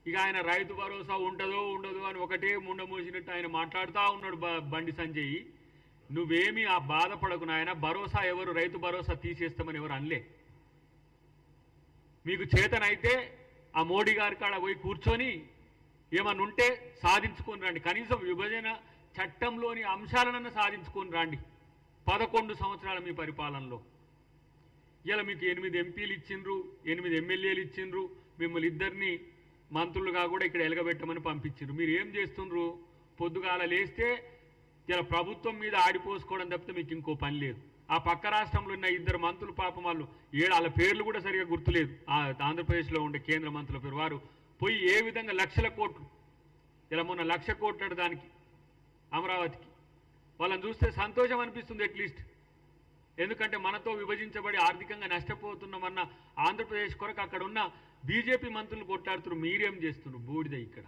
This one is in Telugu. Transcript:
ఇక ఆయన రైతు భరోసా ఉంటుందో ఉండదో అని ఒకటే ముండ మూసినట్టు ఆయన మాట్లాడుతూ ఉన్నాడు బండి సంజయ్. నువ్వేమీ ఆ బాధపడకు నాయన, భరోసా ఎవరు రైతు భరోసా తీసేస్తామని ఎవరు అనలే. మీకు చేతనైతే ఆ మోడీ గారి కాడ పోయి కూర్చొని ఏమన్నా ఉంటే సాధించుకొని రండి, కనీసం విభజన చట్టంలోని అంశాలనన్నా సాధించుకొని రండి 11 సంవత్సరాల మీ పరిపాలనలో. ఇలా మీకు 8 ఎంపీలు ఇచ్చిండ్రు, 8 ఎమ్మెల్యేలు ఇచ్చిండ్రు, మిమ్మల్ని ఇద్దరిని మంత్రులుగా కూడా ఇక్కడ ఎలగబెట్టమని పంపించిండ్రు. మీరు ఏం చేస్తుండ్రు? పొద్దుగాల లేస్తే ఇలా ప్రభుత్వం మీద ఆడిపోసుకోవడం తప్పితే మీకు ఇంకో పని లేదు. ఆ పక్క రాష్ట్రంలో ఉన్న 2 మంత్రులు పాపం వాళ్ళు వాళ్ళ పేర్లు కూడా సరిగా గుర్తులేదు. ఆంధ్రప్రదేశ్లో ఉండే కేంద్ర మంత్రుల పేరు. వారు పోయి ఏ విధంగా లక్షల కోట్లు, ఇలా మొన్న 1,00,000 కోట్లు దానికి అమరావతికి, వాళ్ళని చూస్తే సంతోషం అనిపిస్తుంది అట్లీస్ట్. ఎందుకంటే మనతో విభజించబడి ఆర్థికంగా నష్టపోతున్నామన్న ఆంధ్రప్రదేశ్ కొరకు అక్కడ ఉన్న బీజేపీ మంత్రులు కొట్లాడుతున్నారు. మీరేం చేస్తున్నారు? బూడిద ఇక్కడ.